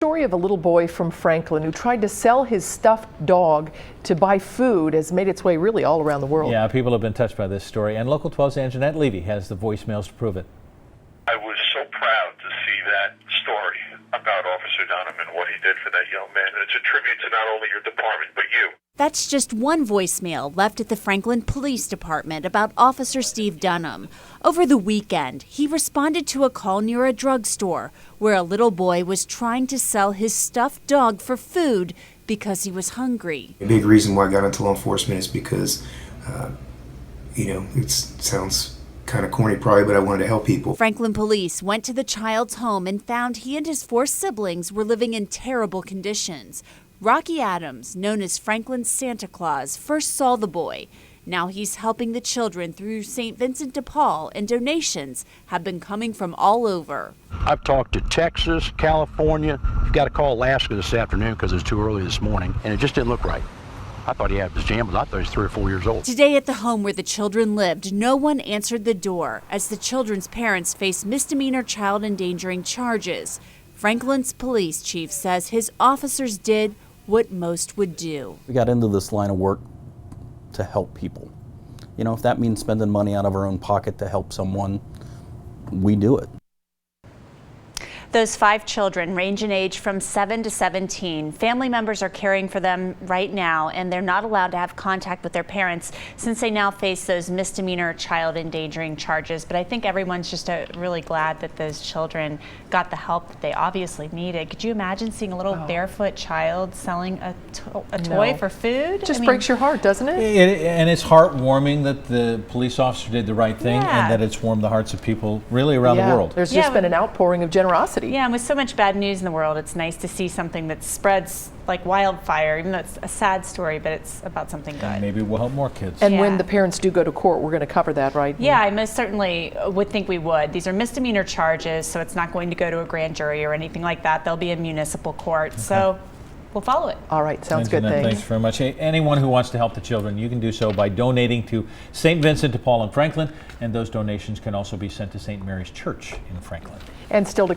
Story of a little boy from Franklin who tried to sell his stuffed dog to buy food has made its way really all around the world. Yeah, people have been touched by this story, and Local 12's Anjanette Levy has the voicemails to prove it. I was so proud to see that story about Officer Dunham and what he did for that young man. And it's a tribute to not only your department, but you. That's just one voicemail left at the Franklin Police Department about Officer Steve Dunham. Over the weekend, he responded to a call near a drugstore where a little boy was trying to sell his stuffed dog for food because he was hungry. A big reason why I got into law enforcement is because, it sounds kind of corny probably, but I wanted to help people. Franklin police went to the child's home and found he and his 4 siblings were living in terrible conditions. Rocky Adams, known as Franklin's Santa Claus, first saw the boy. Now he's helping the children through St. Vincent de Paul, and donations have been coming from all over. I've talked to Texas, California. I've got to call Alaska this afternoon because it's too early this morning, and it just didn't look right. I thought he had pajamas. I thought he was 3 or 4 years old. Today at the home where the children lived, no one answered the door as the children's parents face misdemeanor child endangering charges. Franklin's police chief says his officers did what most would do. We got into this line of work to help people. If that means spending money out of our own pocket to help someone, we do it. Those 5 children range in age from 7 to 17. Family members are caring for them right now, and they're not allowed to have contact with their parents since they now face those misdemeanor child endangering charges. But I think everyone's just really glad that those children got the help that they obviously needed. Could you imagine seeing a little barefoot child selling a toy for food? Just breaks your heart, doesn't it? And it's heartwarming that the police officer did the right thing, and that it's warmed the hearts of people really around the world. There's just been an outpouring of generosity. Yeah, and with so much bad news in the world, it's nice to see something that spreads like wildfire, even though it's a sad story, but it's about something good. And maybe we'll help more kids. And when the parents do go to court, we're going to cover that, right? Yeah, I most certainly would think we would. These are misdemeanor charges, so it's not going to go to a grand jury or anything like that. They'll be in municipal court, so we'll follow it. All right, sounds good. Thanks very much. Hey, anyone who wants to help the children, you can do so by donating to St. Vincent de Paul in Franklin, and those donations can also be sent to St. Mary's Church in Franklin. And still to